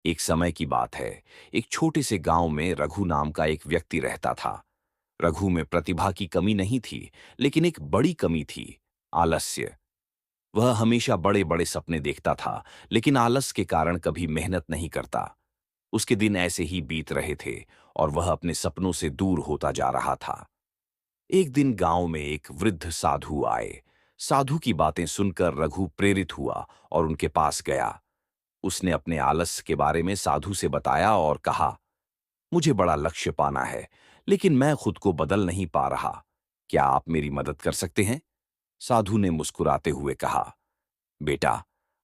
एक समय की बात है। एक छोटे से गांव में रघु नाम का एक व्यक्ति रहता था। रघु में प्रतिभा की कमी नहीं थी, लेकिन एक बड़ी कमी थी, आलस्य। वह हमेशा बड़े बड़े सपने देखता था, लेकिन आलस के कारण कभी मेहनत नहीं करता। उसके दिन ऐसे ही बीत रहे थे और वह अपने सपनों से दूर होता जा रहा था। एक दिन गांव में एक वृद्ध साधु आए। साधु की बातें सुनकर रघु प्रेरित हुआ और उनके पास गया। उसने अपने आलस के बारे में साधु से बताया और कहा, मुझे बड़ा लक्ष्य पाना है, लेकिन मैं खुद को बदल नहीं पा रहा। क्या आप मेरी मदद कर सकते हैं? साधु ने मुस्कुराते हुए कहा, बेटा,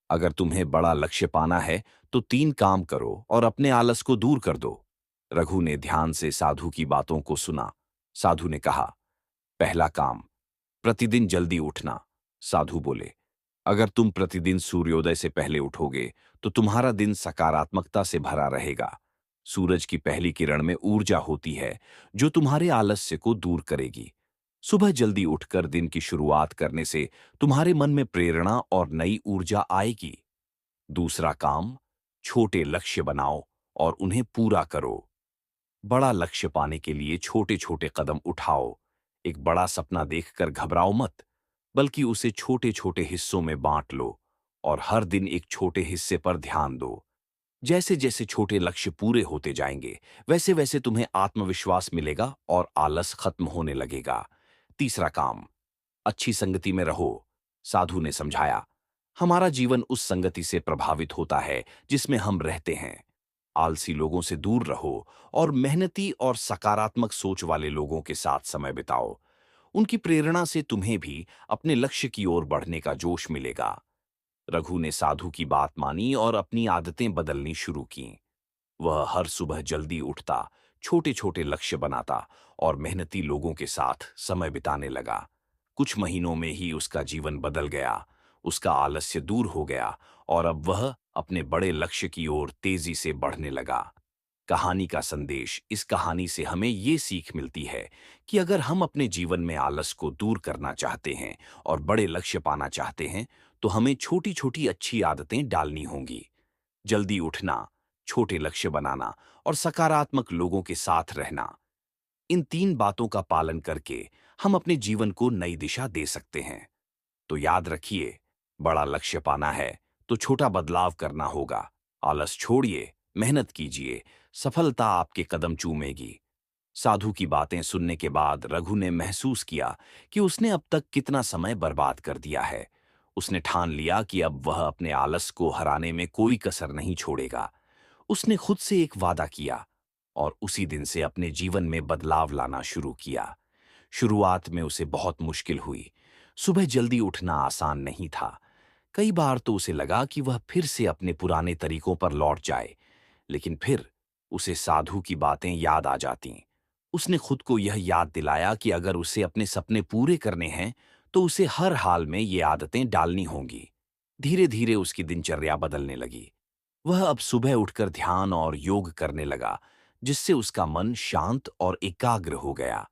अगर तुम्हें बड़ा लक्ष्य पाना है तो 3 काम करो और अपने आलस को दूर कर दो। रघु ने ध्यान से साधु की बातों को सुना। साधु ने कहा, पहला काम, प्रतिदिन जल्दी उठना। साधु बोले, अगर तुम प्रतिदिन सूर्योदय से पहले उठोगे तो तुम्हारा दिन सकारात्मकता से भरा रहेगा। सूरज की पहली किरण में ऊर्जा होती है जो तुम्हारे आलस्य को दूर करेगी। सुबह जल्दी उठकर दिन की शुरुआत करने से तुम्हारे मन में प्रेरणा और नई ऊर्जा आएगी। दूसरा काम, छोटे लक्ष्य बनाओ और उन्हें पूरा करो। बड़ा लक्ष्य पाने के लिए छोटे छोटे कदम उठाओ। एक बड़ा सपना देखकर घबराओ मत, बल्कि उसे छोटे छोटे हिस्सों में बांट लो और हर दिन एक छोटे हिस्से पर ध्यान दो। जैसे जैसे छोटे लक्ष्य पूरे होते जाएंगे, वैसे वैसे तुम्हें आत्मविश्वास मिलेगा और आलस खत्म होने लगेगा। तीसरा काम, अच्छी संगति में रहो। साधु ने समझाया, हमारा जीवन उस संगति से प्रभावित होता है जिसमें हम रहते हैं। आलसी लोगों से दूर रहो और मेहनती और सकारात्मक सोच वाले लोगों के साथ समय बिताओ। उनकी प्रेरणा से तुम्हें भी अपने लक्ष्य की ओर बढ़ने का जोश मिलेगा। रघु ने साधु की बात मानी और अपनी आदतें बदलनी शुरू की। वह हर सुबह जल्दी उठता, छोटे छोटे लक्ष्य बनाता और मेहनती लोगों के साथ समय बिताने लगा। कुछ महीनों में ही उसका जीवन बदल गया। उसका आलस्य दूर हो गया और अब वह अपने बड़े लक्ष्य की ओर तेजी से बढ़ने लगा। कहानी का संदेश, इस कहानी से हमें ये सीख मिलती है कि अगर हम अपने जीवन में आलस को दूर करना चाहते हैं और बड़े लक्ष्य पाना चाहते हैं, तो हमें छोटी छोटी अच्छी आदतें डालनी होंगी। जल्दी उठना, छोटे लक्ष्य बनाना और सकारात्मक लोगों के साथ रहना। इन 3 बातों का पालन करके हम अपने जीवन को नई दिशा दे सकते हैं। तो याद रखिए, बड़ा लक्ष्य पाना है तो छोटा बदलाव करना होगा। आलस छोड़िए, मेहनत कीजिए, सफलता आपके कदम चूमेगी। साधु की बातें सुनने के बाद रघु ने महसूस किया कि उसने अब तक कितना समय बर्बाद कर दिया है। उसने ठान लिया कि अब वह अपने आलस को हराने में कोई कसर नहीं छोड़ेगा। उसने खुद से एक वादा किया और उसी दिन से अपने जीवन में बदलाव लाना शुरू किया। शुरुआत में उसे बहुत मुश्किल हुई। सुबह जल्दी उठना आसान नहीं था। कई बार तो उसे लगा कि वह फिर से अपने पुराने तरीकों पर लौट जाए, लेकिन फिर उसे साधु की बातें याद आ जातीं। उसने खुद को यह याद दिलाया कि अगर उसे अपने सपने पूरे करने हैं, तो उसे हर हाल में ये आदतें डालनी होंगी। धीरे धीरे उसकी दिनचर्या बदलने लगी। वह अब सुबह उठकर ध्यान और योग करने लगा, जिससे उसका मन शांत और एकाग्र हो गया।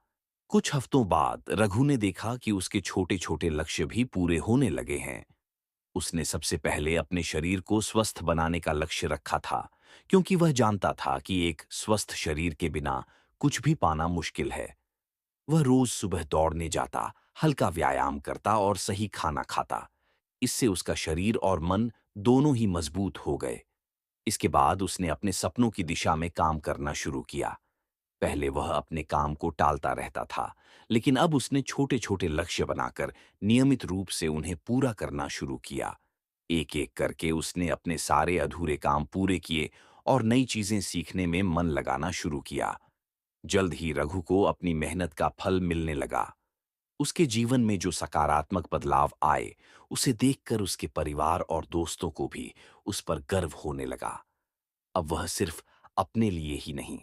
कुछ हफ्तों बाद रघु ने देखा कि उसके छोटे छोटे लक्ष्य भी पूरे होने लगे हैं। उसने सबसे पहले अपने शरीर को स्वस्थ बनाने का लक्ष्य रखा था, क्योंकि वह जानता था कि एक स्वस्थ शरीर के बिना कुछ भी पाना मुश्किल है। वह रोज सुबह दौड़ने जाता, हल्का व्यायाम करता और सही खाना खाता। इससे उसका शरीर और मन दोनों ही मजबूत हो गए। इसके बाद उसने अपने सपनों की दिशा में काम करना शुरू किया। पहले वह अपने काम को टालता रहता था, लेकिन अब उसने छोटे छोटे लक्ष्य बनाकर नियमित रूप से उन्हें पूरा करना शुरू किया। एक एक करके उसने अपने सारे अधूरे काम पूरे किए और नई चीजें सीखने में मन लगाना शुरू किया। जल्द ही रघु को अपनी मेहनत का फल मिलने लगा। उसके जीवन में जो सकारात्मक बदलाव आए, उसे देखकर उसके परिवार और दोस्तों को भी उस पर गर्व होने लगा। अब वह सिर्फ अपने लिए ही नहीं,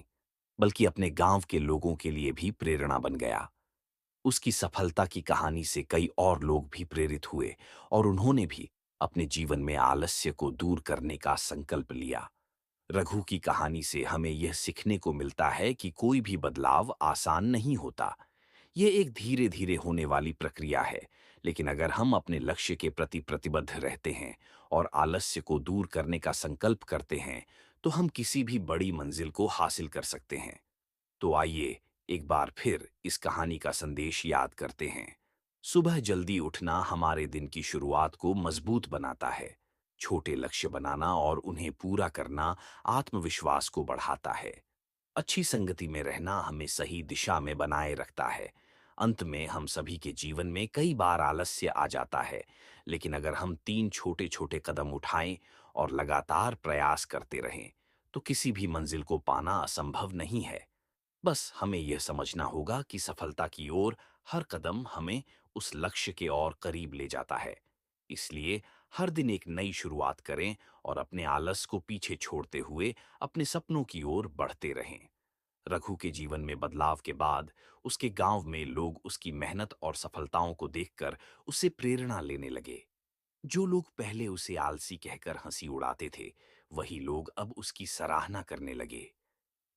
बल्कि अपने गांव के लोगों के लिए भी प्रेरणा बन गया। उसकी सफलता की कहानी से कई और लोग भी प्रेरित हुए और उन्होंने भी अपने जीवन में आलस्य को दूर करने का संकल्प लिया। रघु की कहानी से हमें यह सीखने को मिलता है कि कोई भी बदलाव आसान नहीं होता। ये एक धीरे धीरे होने वाली प्रक्रिया है, लेकिन अगर हम अपने लक्ष्य के प्रति प्रतिबद्ध रहते हैं और आलस्य को दूर करने का संकल्प करते हैं, तो हम किसी भी बड़ी मंजिल को हासिल कर सकते हैं। तो आइए एक बार फिर इस कहानी का संदेश याद करते हैं। सुबह जल्दी उठना हमारे दिन की शुरुआत को मजबूत बनाता है। छोटे लक्ष्य बनाना और उन्हें पूरा करना आत्मविश्वास को बढ़ाता है। अच्छी संगति में रहना हमें सही दिशा में बनाए रखता है। अंत में हम सभी के जीवन में कई बार आलस्य आ जाता है, लेकिन अगर हम 3 छोटे-छोटे कदम उठाएं और लगातार प्रयास करते रहें, तो किसी भी मंजिल को पाना असंभव नहीं है। बस हमें यह समझना होगा कि सफलता की ओर हर कदम हमें उस लक्ष्य के और करीब ले जाता है। इसलिए हर दिन एक नई शुरुआत करें और अपने आलस को पीछे छोड़ते हुए अपने सपनों की ओर बढ़ते रहें। रघु के जीवन में बदलाव के बाद उसके गांव में लोग उसकी मेहनत और सफलताओं को देखकर उससे प्रेरणा लेने लगे। जो लोग पहले उसे आलसी कहकर हंसी उड़ाते थे, वही लोग अब उसकी सराहना करने लगे।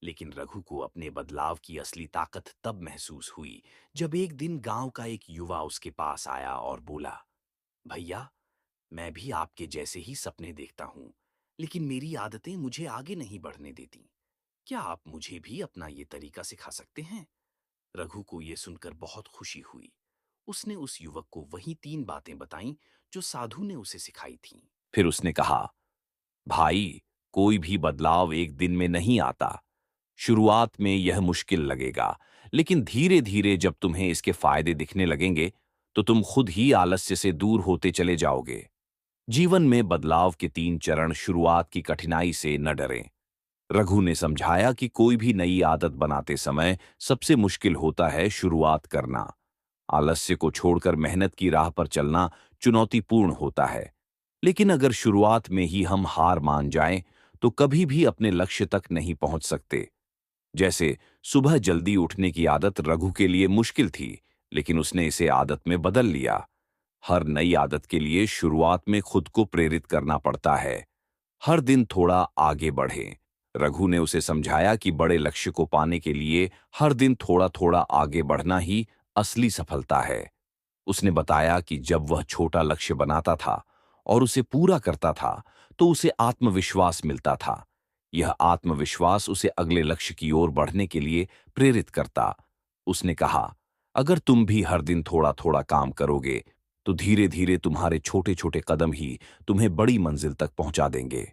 लेकिन रघु को अपने बदलाव की असली ताकत तब महसूस हुई जब एक दिन गांव का एक युवा उसके पास आया और बोला, भैया, मैं भी आपके जैसे ही सपने देखता हूं, लेकिन मेरी आदतें मुझे आगे नहीं बढ़ने देती। क्या आप मुझे भी अपना ये तरीका सिखा सकते हैं? रघु को यह सुनकर बहुत खुशी हुई। उसने उस युवक को वही 3 बातें बताईं जो साधु ने उसे सिखाई थीं। फिर उसने कहा, भाई, कोई भी बदलाव एक दिन में नहीं आता। शुरुआत में यह मुश्किल लगेगा, लेकिन धीरे धीरे जब तुम्हें इसके फायदे दिखने लगेंगे, तो तुम खुद ही आलस्य से दूर होते चले जाओगे। जीवन में बदलाव के 3 चरण। शुरुआत की कठिनाई से न डरें। रघु ने समझाया कि कोई भी नई आदत बनाते समय सबसे मुश्किल होता है शुरुआत करना। आलस्य को छोड़कर मेहनत की राह पर चलना चुनौतीपूर्ण होता है, लेकिन अगर शुरुआत में ही हम हार मान जाएं, तो कभी भी अपने लक्ष्य तक नहीं पहुंच सकते। जैसे सुबह जल्दी उठने की आदत रघु के लिए मुश्किल थी, लेकिन उसने इसे आदत में बदल लिया। हर नई आदत के लिए शुरुआत में खुद को प्रेरित करना पड़ता है। हर दिन थोड़ा आगे बढ़ें। रघु ने उसे समझाया कि बड़े लक्ष्य को पाने के लिए हर दिन थोड़ा थोड़ा आगे बढ़ना ही असली सफलता है। उसने बताया कि जब वह छोटा लक्ष्य बनाता था और उसे पूरा करता था, तो उसे आत्मविश्वास मिलता था। यह आत्मविश्वास उसे अगले लक्ष्य की ओर बढ़ने के लिए प्रेरित करता। उसने कहा, अगर तुम भी हर दिन थोड़ा थोड़ा काम करोगे, तो धीरे धीरे तुम्हारे छोटे छोटे कदम ही तुम्हें बड़ी मंजिल तक पहुंचा देंगे।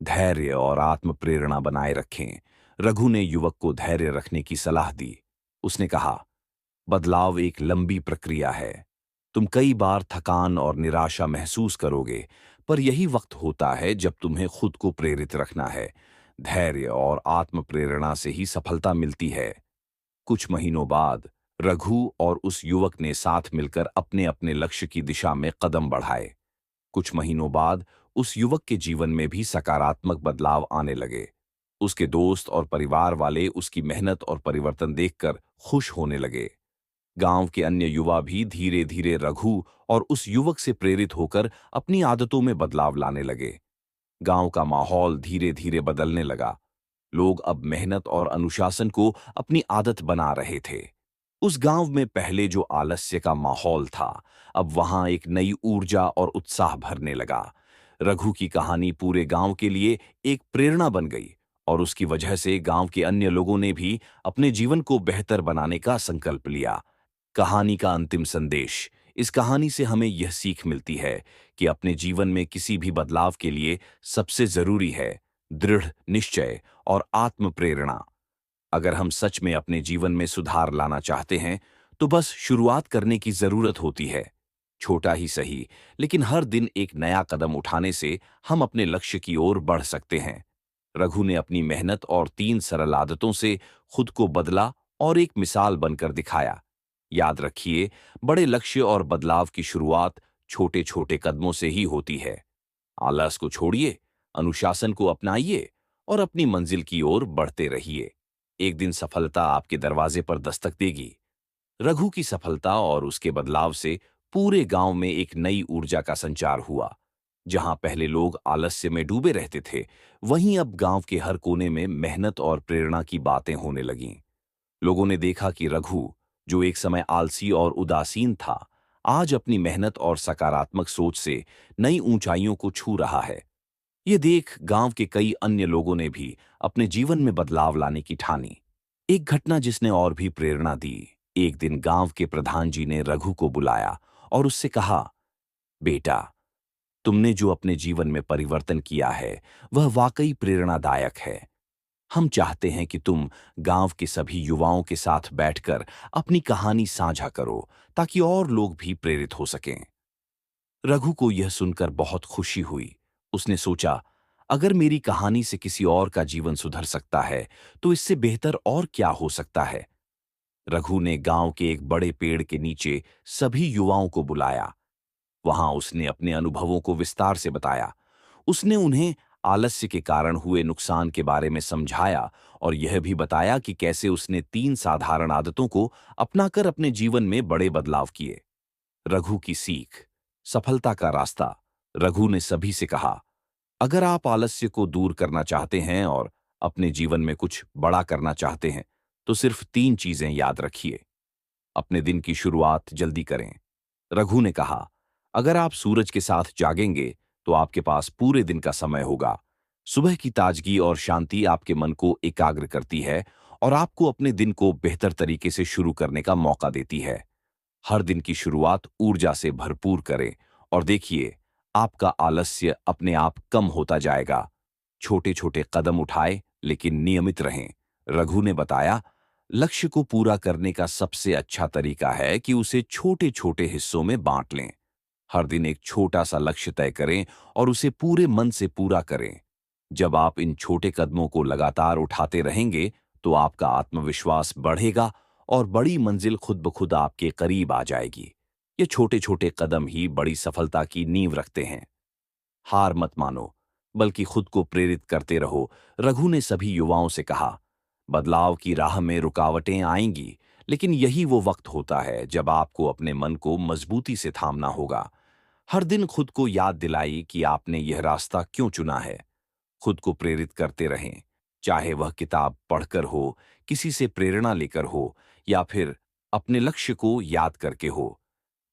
धैर्य और आत्म प्रेरणा बनाए रखें। रघु ने युवक को धैर्य रखने की सलाह दी। उसने कहा, बदलाव एक लंबी प्रक्रिया है। तुम कई बार थकान और निराशा महसूस करोगे, पर यही वक्त होता है जब तुम्हें खुद को प्रेरित रखना है। धैर्य और आत्म प्रेरणा से ही सफलता मिलती है। कुछ महीनों बाद रघु और उस युवक ने साथ मिलकर अपने अपने लक्ष्य की दिशा में कदम बढ़ाए। कुछ महीनों बाद उस युवक के जीवन में भी सकारात्मक बदलाव आने लगे। उसके दोस्त और परिवार वाले उसकी मेहनत और परिवर्तन देखकर खुश होने लगे। गांव के अन्य युवा भी धीरे धीरे रघु और उस युवक से प्रेरित होकर अपनी आदतों में बदलाव लाने लगे। गांव का माहौल धीरे धीरे बदलने लगा। लोग अब मेहनत और अनुशासन को अपनी आदत बना रहे थे। उस गांव में पहले जो आलस्य का माहौल था, अब वहां एक नई ऊर्जा और उत्साह भरने लगा। रघु की कहानी पूरे गांव के लिए एक प्रेरणा बन गई और उसकी वजह से गांव के अन्य लोगों ने भी अपने जीवन को बेहतर बनाने का संकल्प लिया। कहानी का अंतिम संदेश। इस कहानी से हमें यह सीख मिलती है कि अपने जीवन में किसी भी बदलाव के लिए सबसे जरूरी है दृढ़ निश्चय और आत्म प्रेरणा। अगर हम सच में अपने जीवन में सुधार लाना चाहते हैं, तो बस शुरुआत करने की जरूरत होती है। छोटा ही सही, लेकिन हर दिन एक नया कदम उठाने से हम अपने लक्ष्य की ओर बढ़ सकते हैं। रघु ने अपनी मेहनत और 3 सरल आदतों से खुद को बदला और एक मिसाल बनकर दिखाया। याद रखिए, बड़े लक्ष्य और बदलाव की शुरुआत छोटे छोटे कदमों से ही होती है। आलस को छोड़िए, अनुशासन को अपनाइए और अपनी मंजिल की ओर बढ़ते रहिए। एक दिन सफलता आपके दरवाजे पर दस्तक देगी। रघु की सफलता और उसके बदलाव से पूरे गांव में एक नई ऊर्जा का संचार हुआ। जहां पहले लोग आलस्य में डूबे रहते थे, वहीं अब गांव के हर कोने में मेहनत और प्रेरणा की बातें होने लगीं। लोगों ने देखा कि रघु, जो एक समय आलसी और उदासीन था, आज अपनी मेहनत और सकारात्मक सोच से नई ऊंचाइयों को छू रहा है। ये देख गांव के कई अन्य लोगों ने भी अपने जीवन में बदलाव लाने की ठानी। एक घटना जिसने और भी प्रेरणा दी। एक दिन गांव के प्रधान जी ने रघु को बुलाया और उससे कहा, बेटा, तुमने जो अपने जीवन में परिवर्तन किया है वह वाकई प्रेरणादायक है। हम चाहते हैं कि तुम गांव के सभी युवाओं के साथ बैठकर अपनी कहानी साझा करो ताकि और लोग भी प्रेरित हो सकें। रघु को यह सुनकर बहुत खुशी हुई। उसने सोचा, अगर मेरी कहानी से किसी और का जीवन सुधर सकता है तो इससे बेहतर और क्या हो सकता है। रघु ने गांव के एक बड़े पेड़ के नीचे सभी युवाओं को बुलाया। वहां उसने अपने अनुभवों को विस्तार से बताया। उसने उन्हें आलस्य के कारण हुए नुकसान के बारे में समझाया और यह भी बताया कि कैसे उसने 3 साधारण आदतों को अपनाकर अपने जीवन में बड़े बदलाव किए। रघु की सीख, सफलता का रास्ता। रघु ने सभी से कहा, अगर आप आलस्य को दूर करना चाहते हैं और अपने जीवन में कुछ बड़ा करना चाहते हैं तो सिर्फ 3 चीजें याद रखिए। अपने दिन की शुरुआत जल्दी करें। रघु ने कहा, अगर आप सूरज के साथ जागेंगे तो आपके पास पूरे दिन का समय होगा। सुबह की ताजगी और शांति आपके मन को एकाग्र करती है और आपको अपने दिन को बेहतर तरीके से शुरू करने का मौका देती है। हर दिन की शुरुआत ऊर्जा से भरपूर करें और देखिए, आपका आलस्य अपने आप कम होता जाएगा। छोटे छोटे कदम उठाए लेकिन नियमित रहें। रघु ने बताया, लक्ष्य को पूरा करने का सबसे अच्छा तरीका है कि उसे छोटे छोटे हिस्सों में बांट लें। हर दिन एक छोटा सा लक्ष्य तय करें और उसे पूरे मन से पूरा करें। जब आप इन छोटे कदमों को लगातार उठाते रहेंगे तो आपका आत्मविश्वास बढ़ेगा और बड़ी मंजिल खुद ब खुद आपके करीब आ जाएगी। ये छोटे छोटे कदम ही बड़ी सफलता की नींव रखते हैं। हार मत मानो, बल्कि खुद को प्रेरित करते रहो। रघु ने सभी युवाओं से कहा, बदलाव की राह में रुकावटें आएंगी, लेकिन यही वो वक्त होता है जब आपको अपने मन को मजबूती से थामना होगा। हर दिन खुद को याद दिलाई कि आपने यह रास्ता क्यों चुना है। खुद को प्रेरित करते रहें, चाहे वह किताब पढ़कर हो, किसी से प्रेरणा लेकर हो या फिर अपने लक्ष्य को याद करके हो।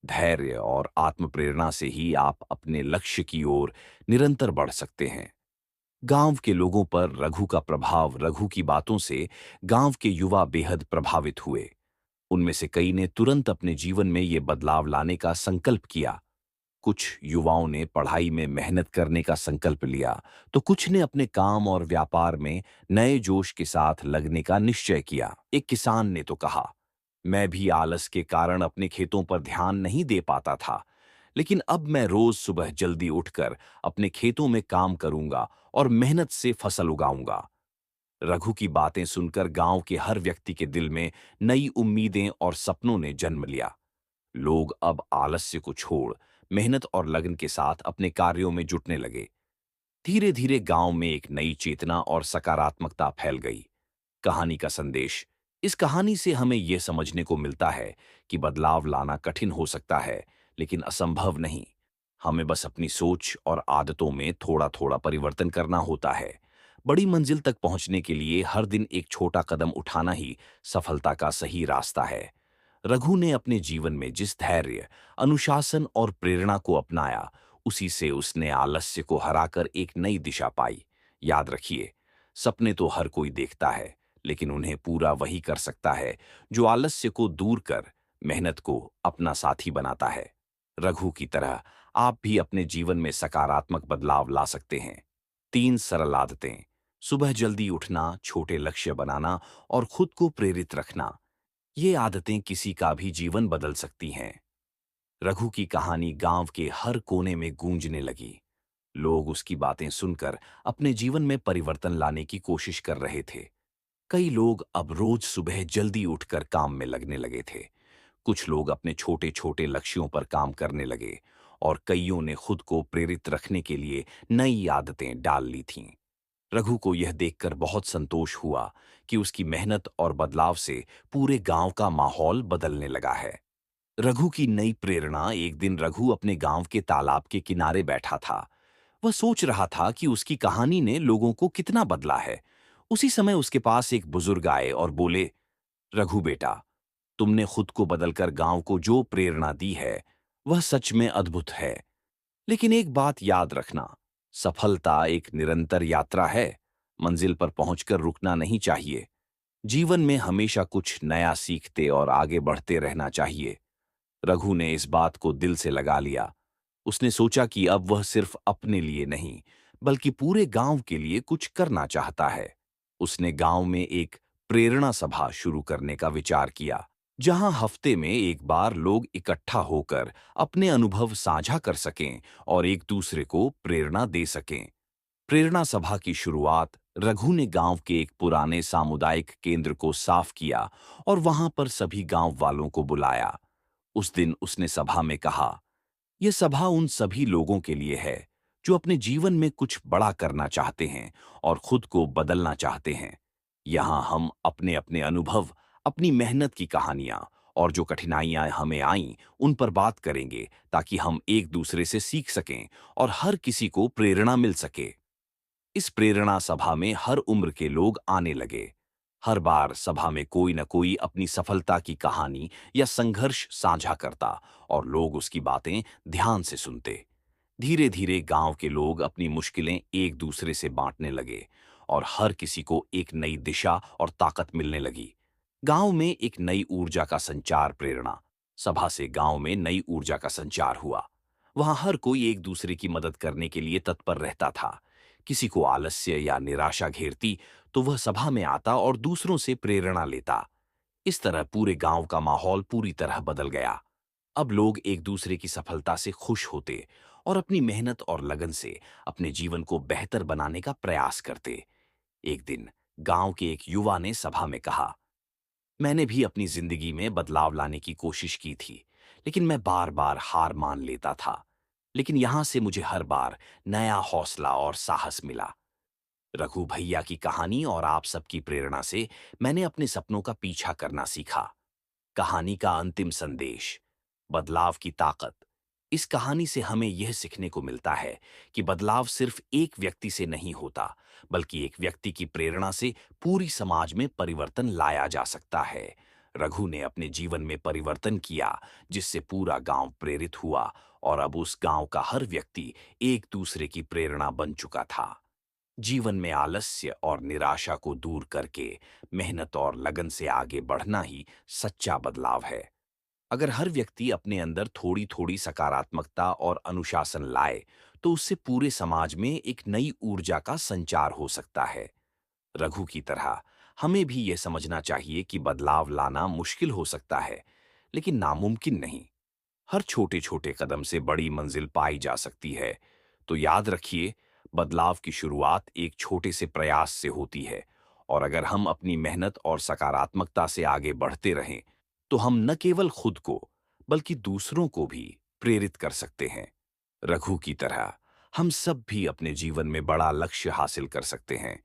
धैर्य और आत्म प्रेरणा से ही आप अपने लक्ष्य की ओर निरंतर बढ़ सकते हैं। गांव के लोगों पर रघु का प्रभाव। रघु की बातों से गांव के युवा बेहद प्रभावित हुए। उनमें से कई ने तुरंत अपने जीवन में ये बदलाव लाने का संकल्प किया। कुछ युवाओं ने पढ़ाई में मेहनत करने का संकल्प लिया, तो कुछ ने अपने काम और व्यापार में नए जोश के साथ लगने का निश्चय किया। एक किसान ने तो कहा, मैं भी आलस के कारण अपने खेतों पर ध्यान नहीं दे पाता था, लेकिन अब मैं रोज सुबह जल्दी उठकर अपने खेतों में काम करूंगा और मेहनत से फसल उगाऊंगा। रघु की बातें सुनकर गांव के हर व्यक्ति के दिल में नई उम्मीदें और सपनों ने जन्म लिया। लोग अब आलस्य को छोड़ मेहनत और लगन के साथ अपने कार्यों में जुटने लगे। धीरे धीरे गांव में एक नई चेतना और सकारात्मकता फैल गई। कहानी का संदेश, इस कहानी से हमें यह समझने को मिलता है कि बदलाव लाना कठिन हो सकता है, लेकिन असंभव नहीं। हमें बस अपनी सोच और आदतों में थोड़ा थोड़ा परिवर्तन करना होता है। बड़ी मंजिल तक पहुंचने के लिए हर दिन एक छोटा कदम उठाना ही सफलता का सही रास्ता है। रघु ने अपने जीवन में जिस धैर्य, अनुशासन और प्रेरणा को अपनाया, उसी से उसने आलस्य को हराकर एक नई दिशा पाई। याद रखिए, सपने तो हर कोई देखता है, लेकिन उन्हें पूरा वही कर सकता है जो आलस्य को दूर कर मेहनत को अपना साथी बनाता है। रघु की तरह आप भी अपने जीवन में सकारात्मक बदलाव ला सकते हैं। 3 सरल आदतें: सुबह जल्दी उठना, छोटे लक्ष्य बनाना और खुद को प्रेरित रखना। ये आदतें किसी का भी जीवन बदल सकती हैं। रघु की कहानी गांव के हर कोने में गूंजने लगी। लोग उसकी बातें सुनकर अपने जीवन में परिवर्तन लाने की कोशिश कर रहे थे। कई लोग अब रोज सुबह जल्दी उठकर काम में लगने लगे थे। कुछ लोग अपने छोटे छोटे लक्ष्यों पर काम करने लगे और कईयों ने खुद को प्रेरित रखने के लिए नई आदतें डाल ली थीं। रघु को यह देखकर बहुत संतोष हुआ कि उसकी मेहनत और बदलाव से पूरे गांव का माहौल बदलने लगा है। रघु की नई प्रेरणा। एक दिन रघु अपने गांव के तालाब के किनारे बैठा था। वह सोच रहा था कि उसकी कहानी ने लोगों को कितना बदला है। उसी समय उसके पास एक बुजुर्ग आए और बोले, रघु बेटा, तुमने खुद को बदलकर गांव को जो प्रेरणा दी है वह सच में अद्भुत है। लेकिन एक बात याद रखना, सफलता एक निरंतर यात्रा है। मंजिल पर पहुंचकर रुकना नहीं चाहिए। जीवन में हमेशा कुछ नया सीखते और आगे बढ़ते रहना चाहिए। रघु ने इस बात को दिल से लगा लिया। उसने सोचा कि अब वह सिर्फ अपने लिए नहीं, बल्कि पूरे गांव के लिए कुछ करना चाहता है। उसने गांव में एक प्रेरणा सभा शुरू करने का विचार किया, जहां हफ्ते में एक बार लोग इकट्ठा होकर अपने अनुभव साझा कर सकें और एक दूसरे को प्रेरणा दे सकें। प्रेरणा सभा की शुरुआत रघु ने गांव के एक पुराने सामुदायिक केंद्र को साफ किया और वहां पर सभी गांव वालों को बुलाया। उस दिन उसने सभा में कहा, यह सभा उन सभी लोगों के लिए है जो अपने जीवन में कुछ बड़ा करना चाहते हैं और खुद को बदलना चाहते हैं। यहाँ हम अपने अपने अनुभव, अपनी मेहनत की कहानियां और जो कठिनाइयां हमें आईं उन पर बात करेंगे, ताकि हम एक दूसरे से सीख सकें और हर किसी को प्रेरणा मिल सके। इस प्रेरणा सभा में हर उम्र के लोग आने लगे। हर बार सभा में कोई न कोई अपनी सफलता की कहानी या संघर्ष साझा करता और लोग उसकी बातें ध्यान से सुनते। धीरे धीरे गांव के लोग अपनी मुश्किलें एक दूसरे से बांटने लगे और हर किसी को एक नई दिशा और ताकत मिलने लगी। गांव में एक नई ऊर्जा का संचार प्रेरणा सभा से गांव में नई ऊर्जा का संचार हुआ। वहां हर कोई एक दूसरे की मदद करने के लिए तत्पर रहता था। किसी को आलस्य या निराशा घेरती तो वह सभा में आता और दूसरों से प्रेरणा लेता। इस तरह पूरे गांव का माहौल पूरी तरह बदल गया। अब लोग एक दूसरे की सफलता से खुश होते और अपनी मेहनत और लगन से अपने जीवन को बेहतर बनाने का प्रयास करते। एक दिन गांव के एक युवा ने सभा में कहा, मैंने भी अपनी जिंदगी में बदलाव लाने की कोशिश की थी, लेकिन मैं बार बार हार मान लेता था। लेकिन यहां से मुझे हर बार नया हौसला और साहस मिला। रघु भैया की कहानी और आप सबकी प्रेरणा से मैंने अपने सपनों का पीछा करना सीखा। कहानी का अंतिम संदेश, बदलाव की ताकत। इस कहानी से हमें यह सीखने को मिलता है कि बदलाव सिर्फ एक व्यक्ति से नहीं होता, बल्कि एक व्यक्ति की प्रेरणा से पूरी समाज में परिवर्तन लाया जा सकता है। रघु ने अपने जीवन में परिवर्तन किया, जिससे पूरा गांव प्रेरित हुआ और अब उस गांव का हर व्यक्ति एक दूसरे की प्रेरणा बन चुका था। जीवन में आलस्य और निराशा को दूर करके मेहनत और लगन से आगे बढ़ना ही सच्चा बदलाव है। अगर हर व्यक्ति अपने अंदर थोड़ी थोड़ी सकारात्मकता और अनुशासन लाए, तो उससे पूरे समाज में एक नई ऊर्जा का संचार हो सकता है। रघु की तरह हमें भी यह समझना चाहिए कि बदलाव लाना मुश्किल हो सकता है, लेकिन नामुमकिन नहीं। हर छोटे छोटे कदम से बड़ी मंजिल पाई जा सकती है। तो याद रखिए, बदलाव की शुरुआत एक छोटे से प्रयास से होती है, और अगर हम अपनी मेहनत और सकारात्मकता से आगे बढ़ते रहें, तो हम न केवल खुद को, बल्कि दूसरों को भी प्रेरित कर सकते हैं। रघु की तरह हम सब भी अपने जीवन में बड़ा लक्ष्य हासिल कर सकते हैं।